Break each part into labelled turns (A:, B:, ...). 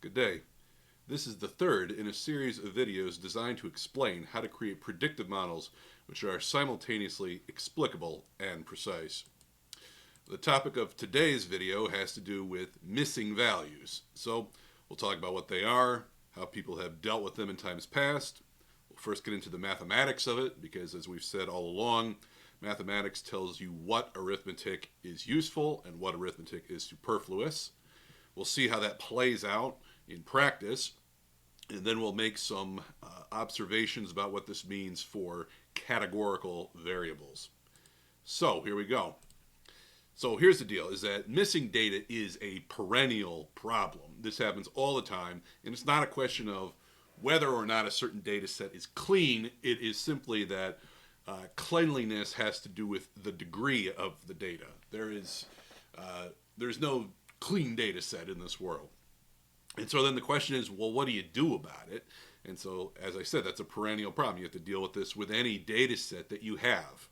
A: Good day. This is the third in a series of videos designed to explain how to create predictive models which are simultaneously explicable and precise. The topic of today's video has to do with missing values. So we'll talk about what they are, how people have dealt with them in times past. We'll first get into the mathematics of it because, as we've said all along, mathematics tells you what arithmetic is useful and what arithmetic is superfluous. We'll see how that plays out in practice, and then we'll make some observations about what this means for categorical variables. So here we go. So here's the deal, is that missing data is a perennial problem. This happens all the time, and it's not a question of whether or not a certain data set is clean. It is simply that cleanliness has to do with the degree of the data. There's no clean data set in this world. And so then the question is, well, what do you do about it? And so, as I said, that's a perennial problem. You have to deal with this with any data set that you have.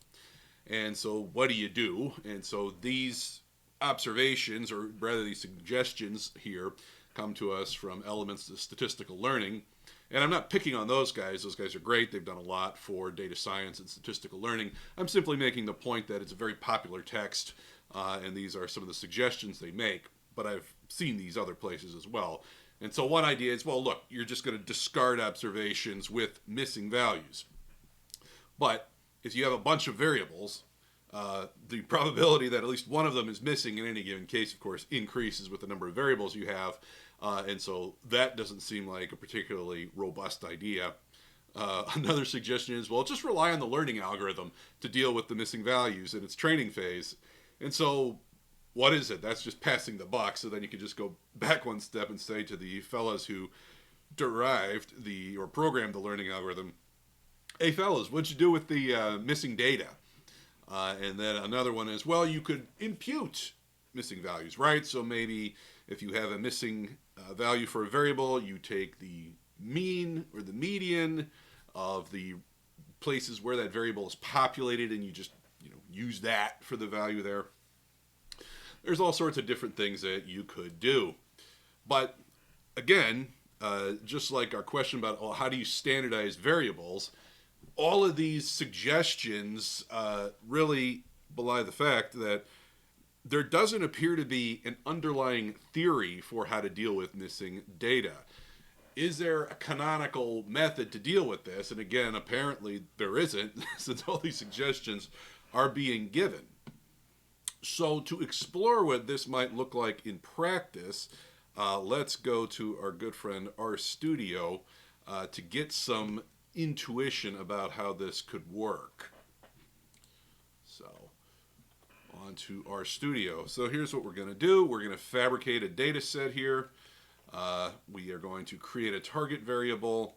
A: And so what do you do? And so these observations, or rather these suggestions here, come to us from elements of statistical learning. And I'm not picking on those guys. Those guys are great. They've done a lot for data science and statistical learning. I'm simply making the point that it's a very popular text, and these are some of the suggestions they make. But I've seen these other places as well. And so one idea is, well, look, you're just going to discard observations with missing values. But if you have a bunch of variables, the probability that at least one of them is missing in any given case, of course, increases with the number of variables you have. And so that doesn't seem like a particularly robust idea. Another suggestion is, well, just rely on the learning algorithm to deal with the missing values in its training phase. And so what is it? That's just passing the buck. So then you can just go back one step and say to the fellas who derived or programmed the learning algorithm, hey fellas, what'd you do with the missing data? And then another one is, well, you could impute missing values, right? So maybe if you have a missing value for a variable, you take the mean or the median of the places where that variable is populated, and you just use that for the value there. There's all sorts of different things that you could do. But again, just like our question about, well, how do you standardize variables, all of these suggestions really belie the fact that there doesn't appear to be an underlying theory for how to deal with missing data. Is there a canonical method to deal with this? And again, apparently there isn't, since all these suggestions are being given. So to explore what this might look like in practice, let's go to our good friend RStudio to get some intuition about how this could work. So on to RStudio. So here's what we're going to do. We're going to fabricate a data set here. We are going to create a target variable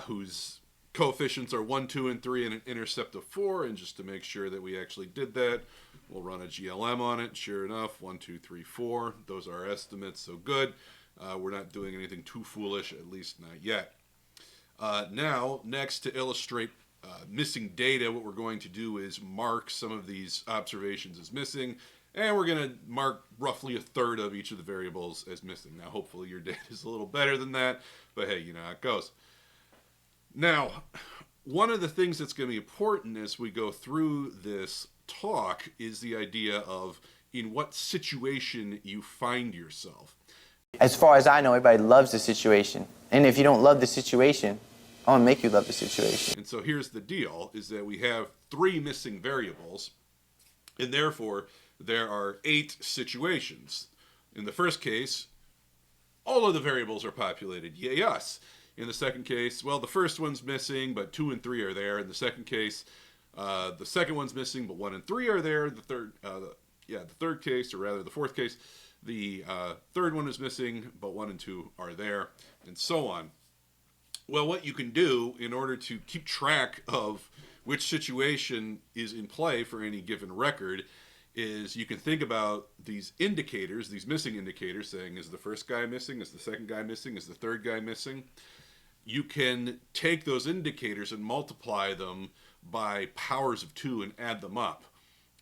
A: whose coefficients are 1, 2, and 3, and an intercept of 4. And just to make sure that we actually did that, we'll run a GLM on it. Sure enough, 1, 2, 3, 4. Those are our estimates, so good. We're not doing anything too foolish, at least not yet. Now, next, to illustrate missing data, what we're going to do is mark some of these observations as missing, and we're going to mark roughly a third of each of the variables as missing. Now, hopefully your data is a little better than that, but hey, you know how it goes. Now, one of the things that's going to be important as we go through this talk is the idea of in what situation you find yourself.
B: As far as I know, everybody loves the situation. And if you don't love the situation, I want to make you love the situation.
A: And so here's the deal, is that we have 3 missing variables, and therefore there are 8 situations. In the first case, all of the variables are populated, yes. In the second case, well, the first one's missing, but 2 and 3 are there. In the second case, the second one's missing, but 1 and 3 are there. The third case, or rather the fourth case, the third one is missing, but 1 and 2 are there, and so on. Well, what you can do in order to keep track of which situation is in play for any given record is you can think about these indicators, these missing indicators, saying, is the first guy missing? Is the second guy missing? Is the third guy missing? You can take those indicators and multiply them by powers of 2 and add them up.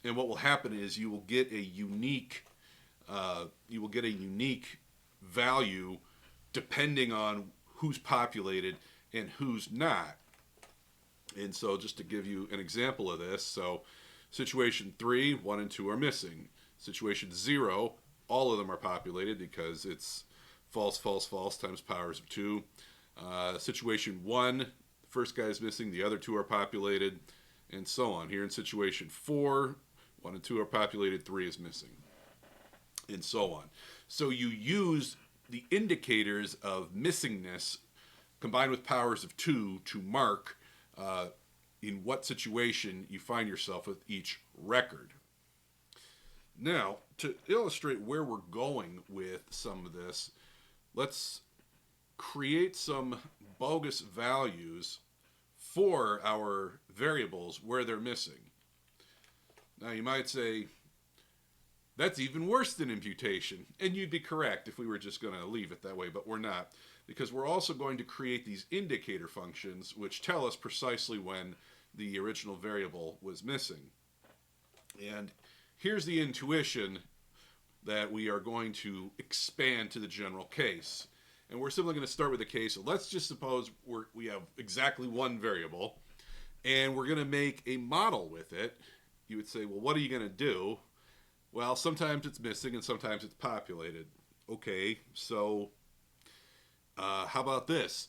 A: And what will happen is you will get a unique value depending on who's populated and who's not. And so just to give you an example of this, so situation 3, 1 and 2 are missing. Situation 0, all of them are populated because it's false, false, false times powers of 2. Situation 1, the first guy is missing, the other 2 are populated, and so on. Here in situation 4, 1 and 2 are populated, 3 is missing, and so on. So you use the indicators of missingness combined with powers of 2 to mark in what situation you find yourself with each record. Now, to illustrate where we're going with some of this, let's create some bogus values for our variables where they're missing. Now you might say, that's even worse than imputation. And you'd be correct if we were just going to leave it that way, but we're not. Because we're also going to create these indicator functions which tell us precisely when the original variable was missing. And here's the intuition that we are going to expand to the general case. And we're simply going to start with a case. So let's just suppose we have exactly one variable, and we're going to make a model with it. You would say, well, what are you going to do? Well, sometimes it's missing and sometimes it's populated. Okay, so how about this?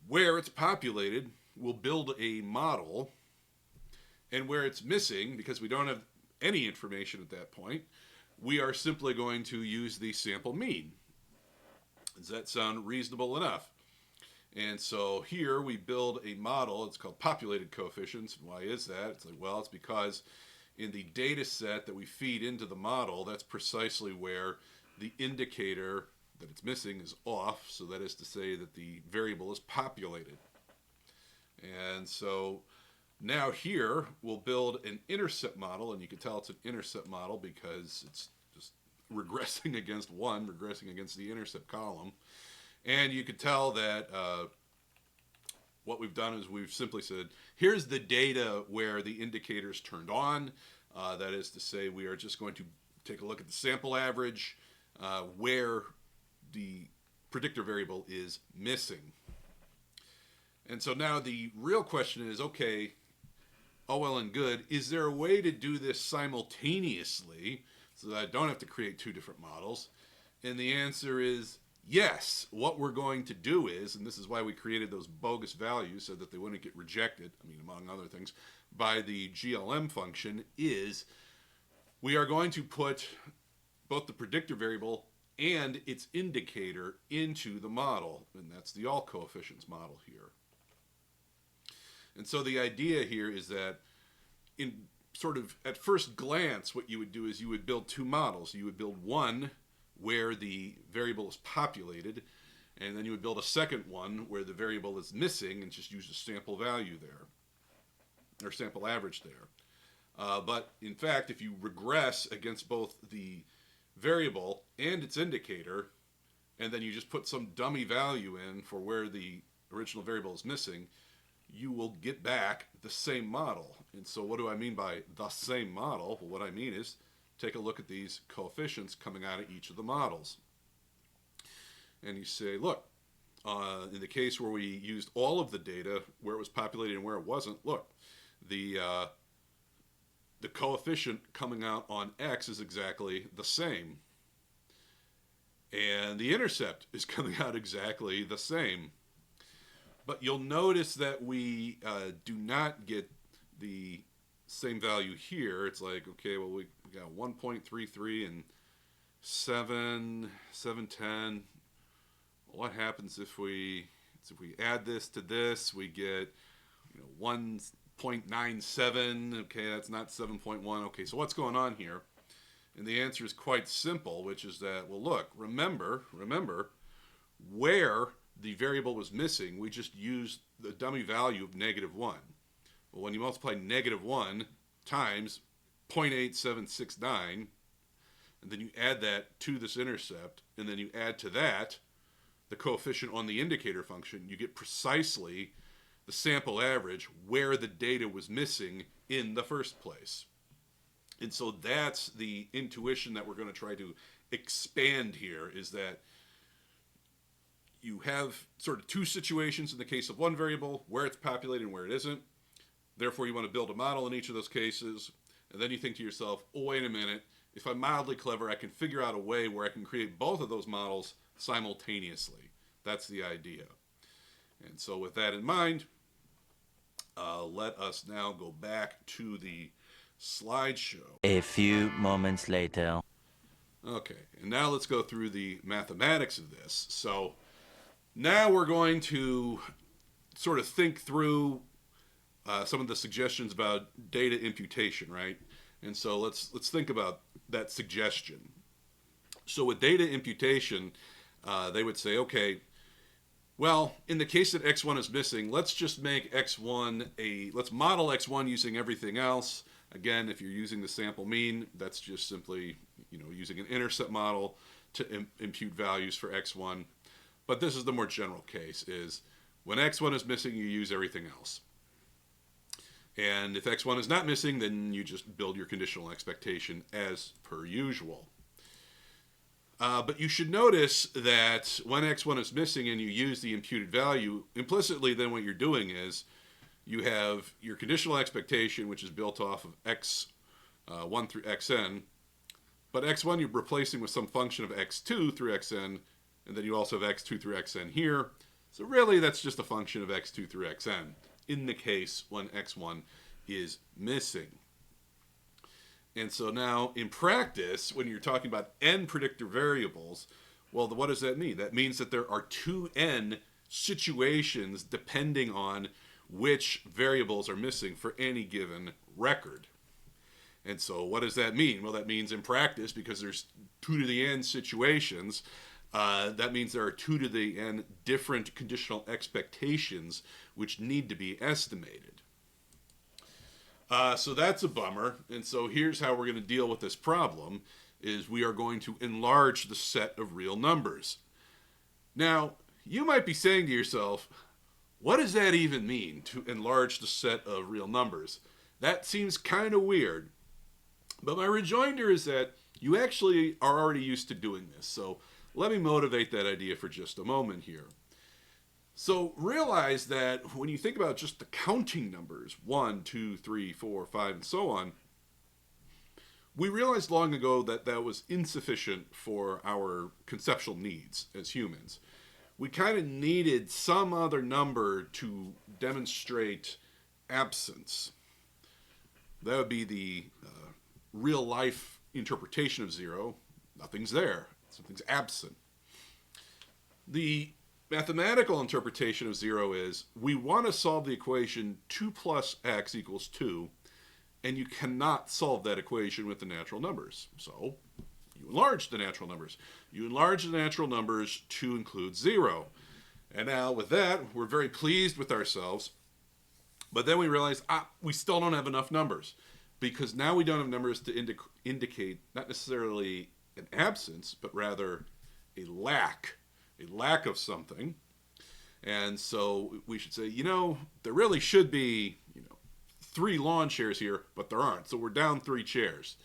A: Where it's populated, we'll build a model, and where it's missing, because we don't have any information at that point, we are simply going to use the sample mean. Does that sound reasonable enough? And so here we build a model. It's called populated coefficients. Why is that? It's like, well, it's because in the data set that we feed into the model, that's precisely where the indicator that it's missing is off. So that is to say that the variable is populated. And so now here we'll build an intercept model, and you can tell it's an intercept model because it's just regressing against 1, regressing against the intercept column. And you can tell that what we've done is we've simply said, here's the data where the indicator's turned on. That is to say, we are just going to take a look at the sample average where the predictor variable is missing. And so now the real question is, okay, all well and good, is there a way to do this simultaneously so that I don't have to create 2 different models? And the answer is yes. What we're going to do is, and this is why we created those bogus values so that they wouldn't get rejected, I mean, among other things, by the GLM function, is we are going to put both the predictor variable and its indicator into the model, and that's the all coefficients model here. And so the idea here is that in sort of at first glance, what you would do is you would build 2 models. You would build one where the variable is populated, and then you would build a second one where the variable is missing and just use a sample value there, or sample average there. But in fact, if you regress against both the variable and its indicator, and then you just put some dummy value in for where the original variable is missing, you will get back the same model. And so what do I mean by the same model? Well, what I mean is take a look at these coefficients coming out of each of the models. And you say, look, in the case where we used all of the data, where it was populated and where it wasn't, look, the coefficient coming out on X is exactly the same. And the intercept is coming out exactly the same. But you'll notice that we do not get the same value here. It's like, okay, well, we got 1.33 and 710. What happens if we add this to this? We get 1.97. Okay, that's not 7.1. Okay, so what's going on here? And the answer is quite simple, which is that, well, look, remember, where the variable was missing, we just used the dummy value of -1. Well, when you multiply -1 times 0.8769, and then you add that to this intercept, and then you add to that the coefficient on the indicator function, you get precisely the sample average where the data was missing in the first place. And so that's the intuition that we're going to try to expand here, is that you have sort of two situations in the case of one variable, where it's populated and where it isn't. Therefore, you want to build a model in each of those cases. And then you think to yourself, oh, wait a minute. If I'm mildly clever, I can figure out a way where I can create both of those models simultaneously. That's the idea. And so with that in mind, let us now go back to the slideshow.
C: A few moments later.
A: Okay, and now let's go through the mathematics of this. So now we're going to sort of think through some of the suggestions about data imputation, right? And so let's think about that suggestion. So with data imputation, they would say, okay, well, in the case that x1 is missing, let's just make x1 let's model x1 using everything else. Again, if you're using the sample mean, that's just simply, using an intercept model to impute values for x1. But this is the more general case, is when x1 is missing, you use everything else. And if x1 is not missing, then you just build your conditional expectation as per usual. But you should notice that when x1 is missing and you use the imputed value, implicitly then what you're doing is you have your conditional expectation, which is built off of x1 through xn. But x1 you're replacing with some function of x2 through xn, and then you also have x2 through xn here. So really that's just a function of x2 through xn in the case when x1 is missing. And so now in practice, when you're talking about n predictor variables, well, what does that mean? That means that there are 2n situations depending on which variables are missing for any given record. And so what does that mean? Well, that means in practice, because there's 2 to the n situations, that means there are 2 to the n different conditional expectations which need to be estimated. So that's a bummer. And so here's how we're going to deal with this problem, is we are going to enlarge the set of real numbers. Now, you might be saying to yourself, what does that even mean, to enlarge the set of real numbers? That seems kind of weird. But my rejoinder is that you actually are already used to doing this. So let me motivate that idea for just a moment here. So realize that when you think about just the counting numbers, 1, 2, 3, 4, 5, and so on, we realized long ago that that was insufficient for our conceptual needs as humans. We kind of needed some other number to demonstrate absence. That would be the real life interpretation of 0. Nothing's there. Something's absent. The mathematical interpretation of 0 is we want to solve the equation 2 plus x equals 2, and you cannot solve that equation with the natural numbers. So you enlarge the natural numbers. You enlarge the natural numbers to include 0. And now with that, we're very pleased with ourselves. But then we realize, we still don't have enough numbers, because now we don't have numbers to indicate not necessarily an absence, but rather a lack of something. And so we should say, there really should be, 3 lawn chairs here, but there aren't. So we're down 3 chairs.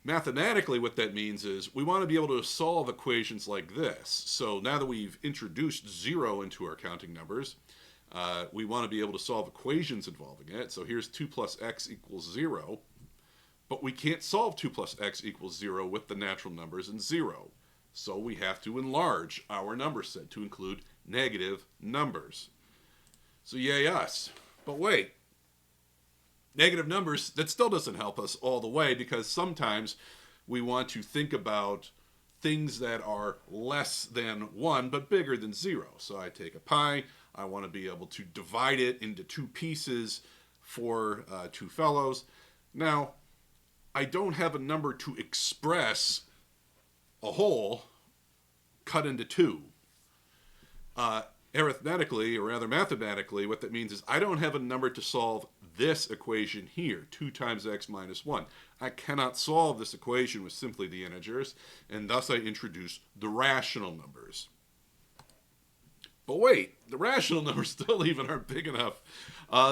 A: Mathematically, what that means is we want to be able to solve equations like this. So now that we've introduced 0 into our counting numbers, we want to be able to solve equations involving it. So here's 2 plus x equals 0. But we can't solve 2 plus x equals 0 with the natural numbers and 0. So we have to enlarge our number set to include negative numbers. So yay us. But wait. Negative numbers, that still doesn't help us all the way, because sometimes we want to think about things that are less than 1 but bigger than 0. So I take a pie. I want to be able to divide it into 2 pieces for 2 fellows. Now, I don't have a number to express a whole cut into 2. Arithmetically, or rather mathematically, what that means is I don't have a number to solve this equation here, 2 times x minus 1. I cannot solve this equation with simply the integers, and thus I introduce the rational numbers. But wait, the rational numbers still even aren't big enough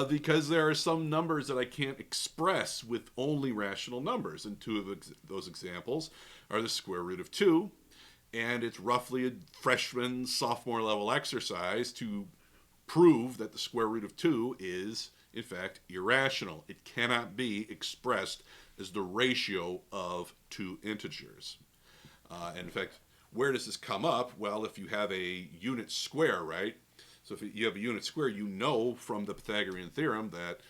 A: because there are some numbers that I can't express with only rational numbers. And two of those examples are the square root of 2, and it's roughly a freshman, sophomore level exercise to prove that the square root of 2 is, in fact, irrational. It cannot be expressed as the ratio of two integers. And in fact, where does this come up? Well, if you have a unit square, right? So if you have a unit square, you know from the Pythagorean theorem that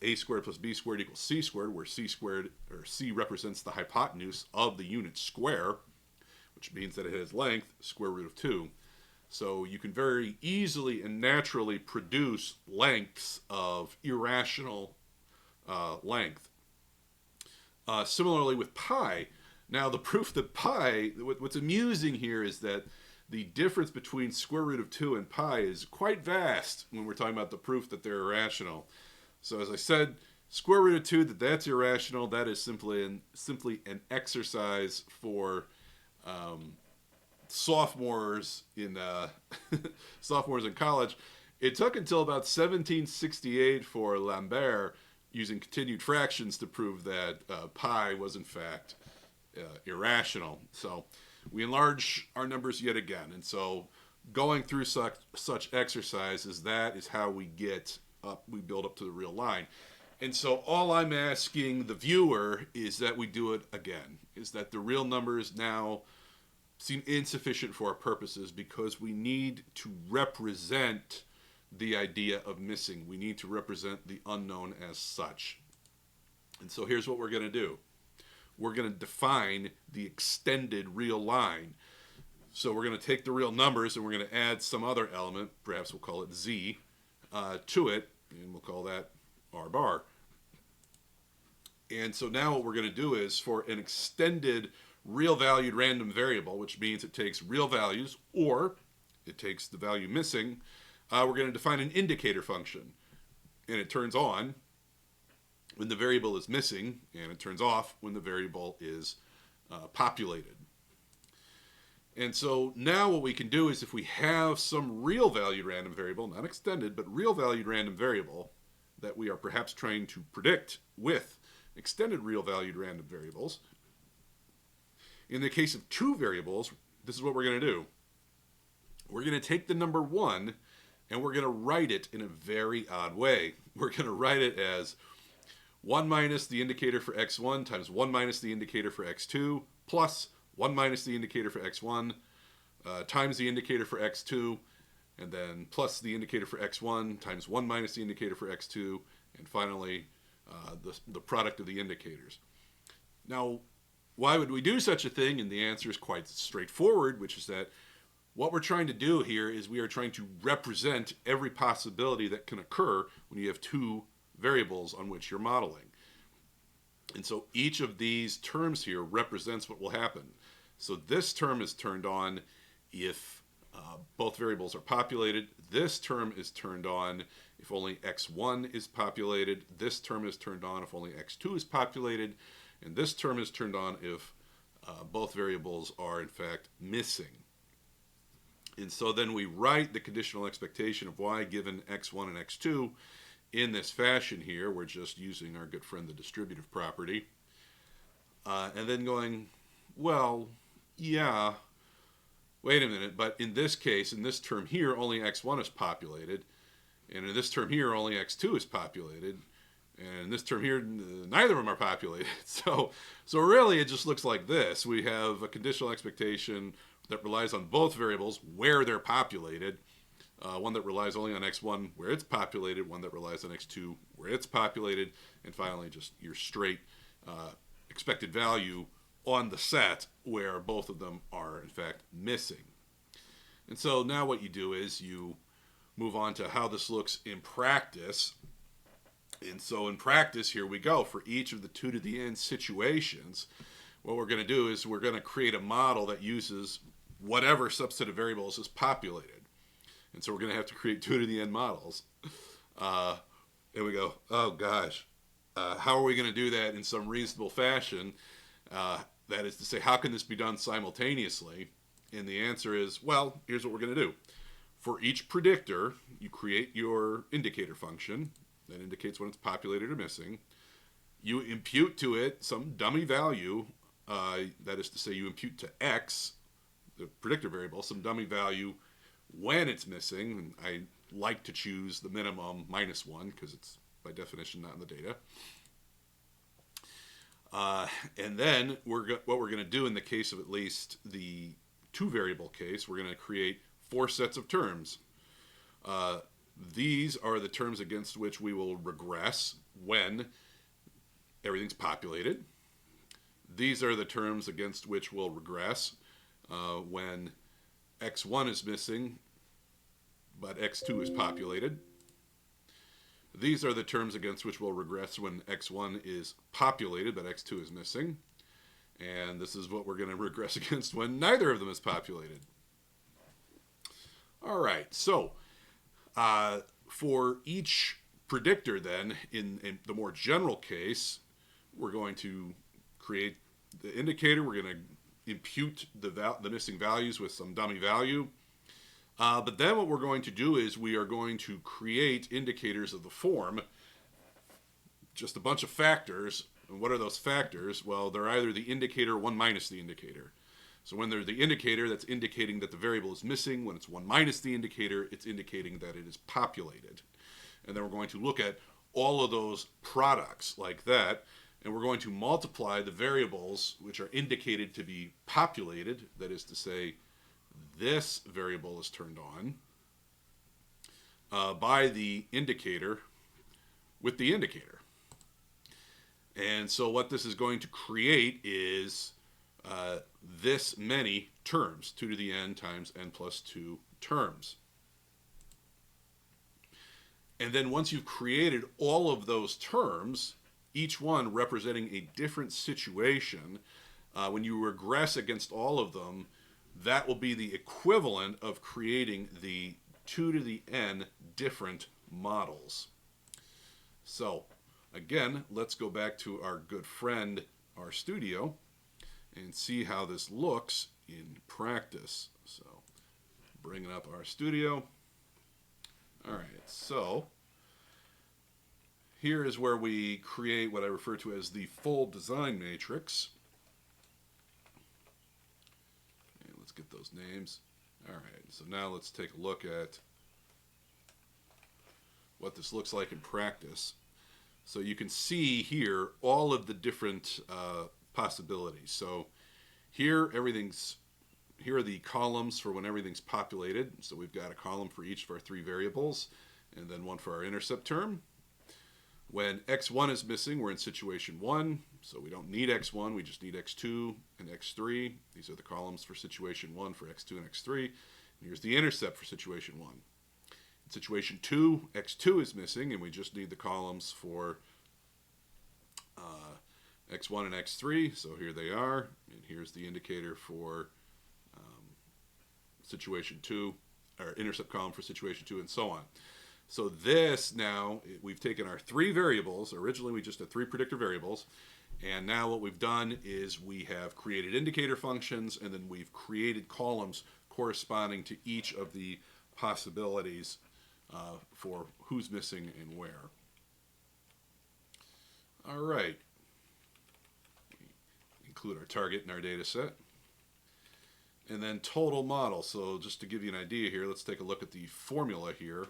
A: a squared plus b squared equals c squared, where c squared, or c represents the hypotenuse of the unit square, which means that it has length, square root of 2. So you can very easily and naturally produce lengths of irrational length. Similarly with pi. Now the proof that pi, what's amusing here is that the difference between square root of 2 and pi is quite vast when we're talking about the proof that they're irrational. So as I said, square root of 2, that's irrational. That is simply an exercise for sophomores in sophomores in college. It took until about 1768 for Lambert, using continued fractions, to prove that pi was in fact irrational. So we enlarge our numbers yet again, and so going through such exercises, that is how we get up, we build up to the real line. And so all I'm asking the viewer is that we do it again, is that the real numbers now seem insufficient for our purposes because we need to represent the idea of missing. We need to represent the unknown as such. And so here's what we're going to do. We're going to define the extended real line. So we're going to take the real numbers and we're going to add some other element, perhaps we'll call it z, to it, and we'll call that r bar. And so now what we're going to do is, for an extended real valued random variable, which means it takes real values or it takes the value missing, we're going to define an indicator function. And it turns on when the variable is missing, and it turns off when the variable is populated. And so now what we can do is, if we have some real valued random variable, not extended, but real valued random variable that we are perhaps trying to predict with extended real valued random variables, in the case of two variables, this is what we're going to do. We're going to take the number 1 and we're going to write it in a very odd way. We're going to write it as 1 minus the indicator for x1 times 1 minus the indicator for x2 plus 1 minus the indicator for x1 times the indicator for x2, and then plus the indicator for x1 times 1 minus the indicator for x2, and finally the product of the indicators. Now, why would we do such a thing? And the answer is quite straightforward, which is that what we're trying to do here is we are trying to represent every possibility that can occur when you have two variables on which you're modeling. And so each of these terms here represents what will happen. So this term is turned on if both variables are populated. This term is turned on if only x1 is populated. This term is turned on if only x2 is populated. And this term is turned on if both variables are in fact missing. And so then we write the conditional expectation of y given x1 and x2 in this fashion here. We're just using our good friend the distributive property. And then going, well, yeah, wait a minute, but in this case, in this term here, only x1 is populated. And in this term here, only x2 is populated. And in this term here, neither of them are populated. So really it just looks like this. We have a conditional expectation that relies on both variables where they're populated. One that relies only on x1 where it's populated, one that relies on x2 where it's populated, and finally just your straight expected value on the set where both of them are in fact missing. And so now what you do is you move on to how this looks in practice. And so in practice, here we go. For each of the 2 to the n situations, what we're going to do is we're going to create a model that uses whatever subset of variables is populated. And so we're going to have to create 2 to the n models. And we go, oh gosh, how are we going to do that in some reasonable fashion? That is to say, how can this be done simultaneously? And the answer is, well, here's what we're going to do. For each predictor, you create your indicator function that indicates when it's populated or missing. You impute to it some dummy value, that is to say, you impute to x, the predictor variable, some dummy value when it's missing. I like to choose the minimum -1 because it's by definition not in the data. And then what we're going to do in the case of at least the 2-variable case, we're going to create 4 sets of terms. These are the terms against which we will regress when everything's populated. These are the terms against which we'll regress when x1 is missing, but x2 is populated. These are the terms against which we'll regress when x1 is populated, but x2 is missing. And this is what we're going to regress against when neither of them is populated. All right, so for each predictor then, in the more general case, we're going to create the indicator. We're going to impute the missing values with some dummy value. But then what we're going to do is we are going to create indicators of the form, just a bunch of factors. And what are those factors? Well, they're either the indicator or 1 minus the indicator. So when they're the indicator, that's indicating that the variable is missing. When it's 1 minus the indicator, it's indicating that it is populated. And then we're going to look at all of those products like that, and we're going to multiply the variables which are indicated to be populated, that is to say, this variable is turned on, by the indicator with the indicator. And so what this is going to create is this many terms, 2 to the n times n plus 2 terms. And then once you've created all of those terms, each one representing a different situation, when you regress against all of them, that will be the equivalent of creating the 2 to the n different models. So, again, let's go back to our good friend, RStudio, and see how this looks in practice. So, bringing up RStudio. All right, so here is where we create what I refer to as the full design matrix. And let's get those names. All right, so now let's take a look at what this looks like in practice. So you can see here all of the different possibilities. So here here are the columns for when everything's populated. So we've got a column for each of our 3 variables, and then one for our intercept term. When x1 is missing, we're in situation 1, so we don't need x1, we just need x2 and x3. These are the columns for situation 1 for x2 and x3. And here's the intercept for situation 1. In situation 2, x2 is missing, and we just need the columns for x1 and x3, so here they are, and here's the indicator for situation 2, or intercept column for situation 2, and so on. So this now, we've taken our 3 variables. Originally we just had 3 predictor variables, and now what we've done is we have created indicator functions, and then we've created columns corresponding to each of the possibilities for who's missing and where. All right. Include our target in our data set. And then total model. So just to give you an idea here, let's take a look at the formula here.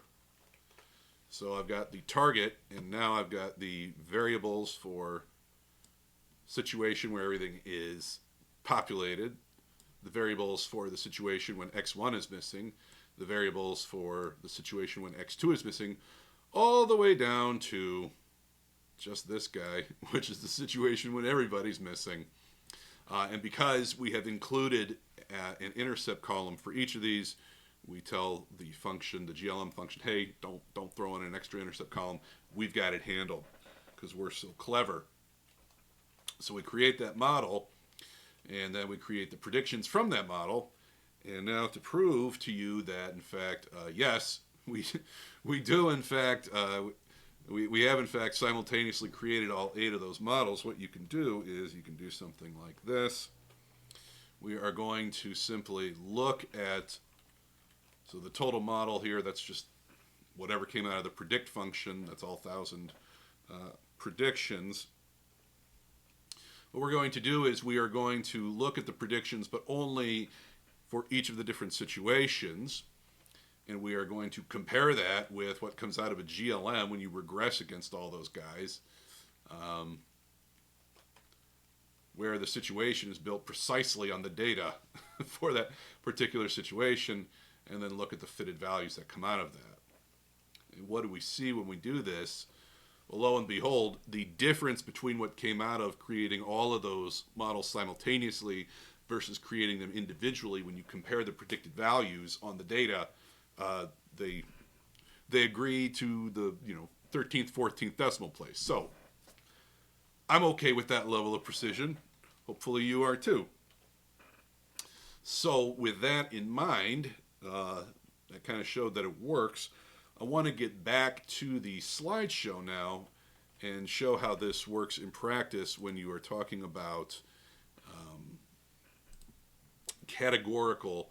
A: So I've got the target, and now I've got the variables for situation where everything is populated, the variables for the situation when x1 is missing, the variables for the situation when x2 is missing, all the way down to just this guy, which is the situation when everybody's missing. And because we have included an intercept column for each of these, we tell the function, the GLM function, hey, don't throw in an extra intercept column. We've got it handled because we're so clever. So we create that model, and then we create the predictions from that model. And now to prove to you that, in fact, yes, we do, in fact, We have, in fact, simultaneously created all 8 of those models. What you can do is you can do something like this. We are going to simply look at, so the total model here, that's just whatever came out of the predict function. That's all 1,000 predictions. What we're going to do is we are going to look at the predictions, but only for each of the different situations. And we are going to compare that with what comes out of a GLM when you regress against all those guys, where the situation is built precisely on the data for that particular situation, and then look at the fitted values that come out of that. And what do we see when we do this? Well, lo and behold, the difference between what came out of creating all of those models simultaneously versus creating them individually, when you compare the predicted values on the data, they agree to the 13th, 14th decimal place. So I'm okay with that level of precision. Hopefully you are too. So with that in mind, that kind of showed that it works. I want to get back to the slideshow now and show how this works in practice when you are talking about categorical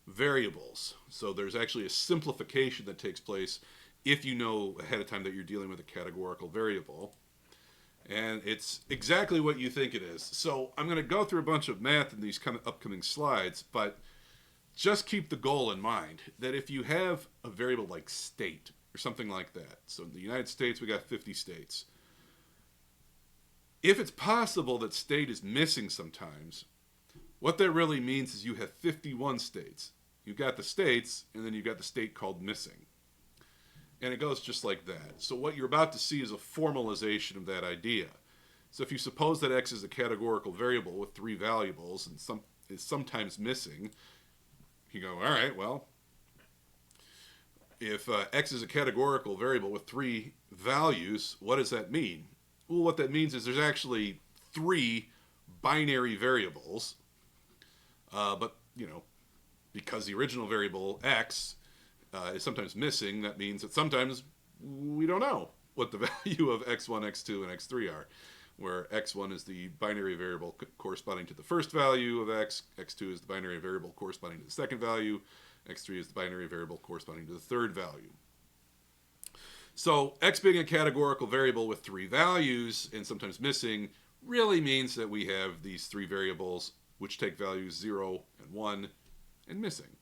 A: variables. So there's actually a simplification that takes place if you know ahead of time that you're dealing with a categorical variable. And it's exactly what you think it is. So I'm going to go through a bunch of math in these kind of upcoming slides, but just keep the goal in mind that if you have a variable like state or something like that, so in the United States we got 50 states. If it's possible that state is missing sometimes, what that really means is you have 51 states. You've got the states, and then you've got the state called missing. And it goes just like that. So what you're about to see is a formalization of that idea. So if you suppose that x is a categorical variable with 3 variables and is sometimes missing, you go, all right, well, if x is a categorical variable with 3 values, what does that mean? Well, what that means is there's actually 3 binary variables, but, because the original variable x is sometimes missing, that means that sometimes we don't know what the value of x1, x2, and x3 are, where x1 is the binary variable corresponding to the first value of x, x2 is the binary variable corresponding to the second value, x3 is the binary variable corresponding to the third value. So x being a categorical variable with 3 values and sometimes missing really means that we have these 3 variables which take values 0 and 1 and missing.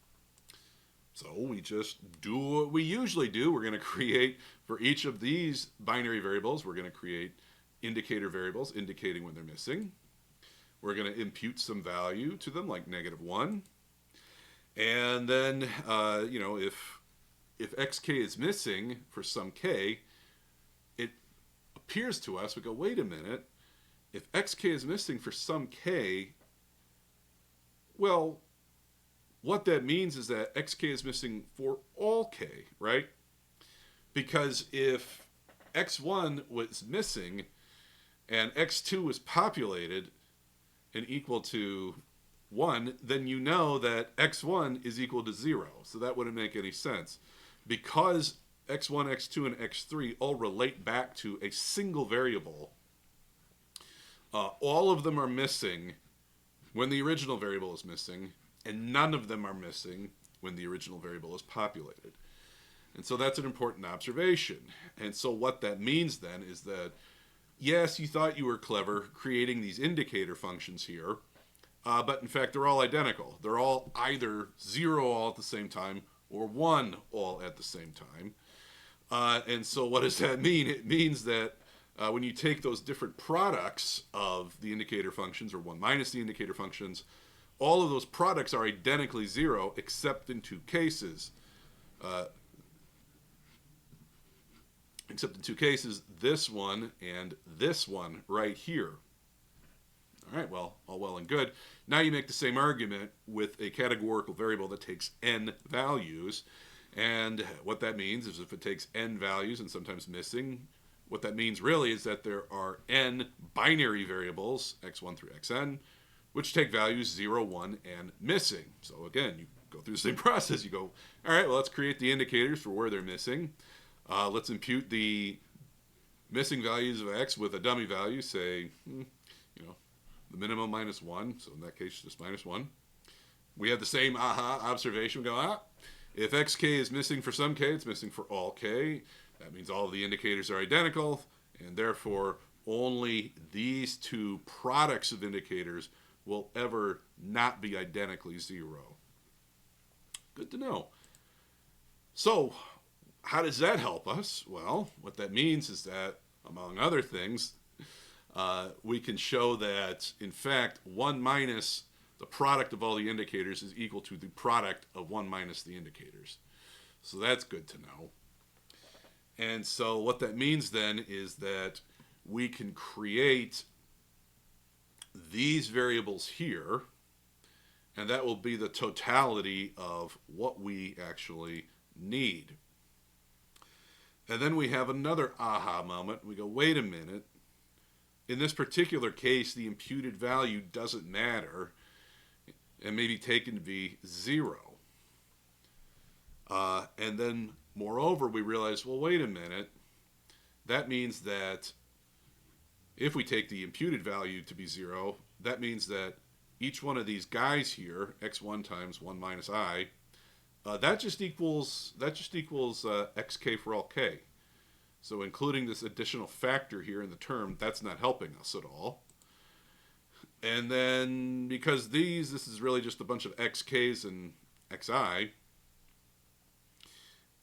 A: So we just do what we usually do. We're going to create, for each of these binary variables, we're going to create indicator variables indicating when they're missing. We're going to impute some value to them, like -1. And then, if xk is missing for some k, it appears to us, we go, wait a minute, if xk is missing for some k, well, what that means is that xk is missing for all k, right? Because if x1 was missing and x2 was populated and equal to 1, then you know that x1 is equal to 0. So that wouldn't make any sense. Because x1, x2, and x3 all relate back to a single variable, all of them are missing when the original variable is missing, and none of them are missing when the original variable is populated. And so that's an important observation. And so what that means then is that, yes, you thought you were clever creating these indicator functions here, but in fact they're all identical. They're all either 0 all at the same time or 1 all at the same time. And so what does that mean? It means that when you take those different products of the indicator functions, or 1 minus the indicator functions, all of those products are identically 0 except in 2 cases. Except in 2 cases, this one and this one right here. All right, well, all well and good. Now you make the same argument with a categorical variable that takes n values. And what that means is if it takes n values and sometimes missing, what that means really is that there are n binary variables, x1 through xn, which take values 0, 1, and missing. So again, you go through the same process. You go, all right, well, let's create the indicators for where they're missing. Let's impute the missing values of x with a dummy value, say, the minimum minus 1. So in that case, just minus 1. We have the same observation. We go, if xk is missing for some k, it's missing for all k. That means all of the indicators are identical, and therefore only these two products of indicators will ever not be identically 0. Good to know. So, how does that help us? Well, what that means is that, among other things, we can show that, in fact, 1 minus the product of all the indicators is equal to the product of 1 minus the indicators. So that's good to know. And so what that means then is that we can create these variables here, and that will be the totality of what we actually need. And then we have another aha moment. We go, wait a minute. In this particular case, the imputed value doesn't matter and may be taken to be 0. And then, moreover, we realize, well, wait a minute. That means that if we take the imputed value to be 0, that means that each one of these guys here, x1 times 1 minus I, that just equals xk for all k. So including this additional factor here in the term, that's not helping us at all. And then because this is really just a bunch of xk's and xi,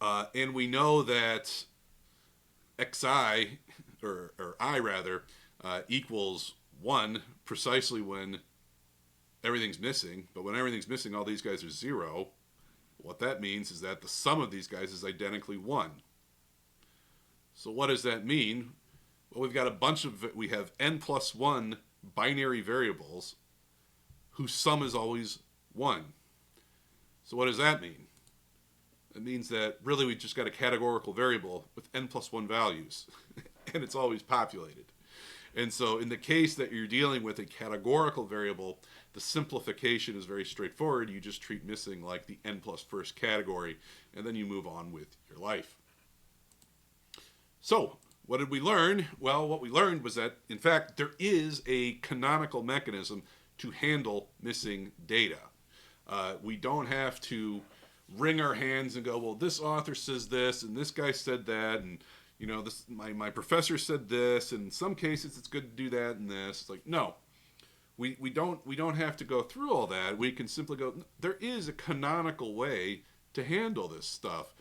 A: and we know that xi, or I rather, equals 1 precisely when everything's missing, but when everything's missing, all these guys are 0. What that means is that the sum of these guys is identically 1. So what does that mean? Well, we've got we have n plus 1 binary variables whose sum is always 1. So what does that mean? It means that really we just got a categorical variable with n plus 1 values, and it's always populated. And so in the case that you're dealing with a categorical variable, the simplification is very straightforward. You just treat missing like the n plus first category, and then you move on with your life. So, what did we learn? Well, what we learned was that, in fact, there is a canonical mechanism to handle missing data. We don't have to wring our hands and go, well, this author says this, and this guy said that, and my professor said this, and in some cases it's good to do that and this. It's like, no. We don't have to go through all that. We can simply go, there is a canonical way to handle this stuff.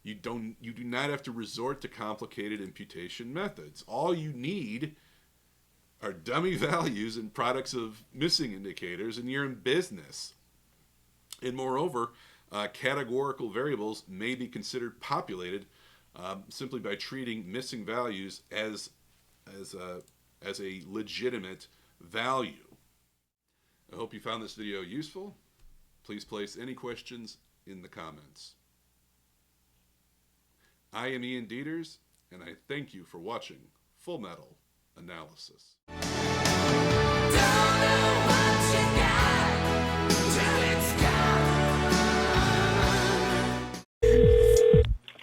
A: You do not have to resort to complicated imputation methods. All you need are dummy values and products of missing indicators, and you're in business. And moreover, categorical variables may be considered populated simply by treating missing values as a legitimate value. I hope you found this video useful. Please place any questions in the comments. I am Ian Dieters, and I thank you for watching Full Metal Analysis.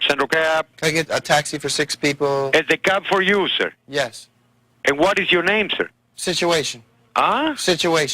D: Central Cab.
B: Can I get a taxi for 6 people?
D: It's a cab for you, sir.
B: Yes.
D: And what is your name, sir?
B: Situation.
D: Huh?
B: Situation.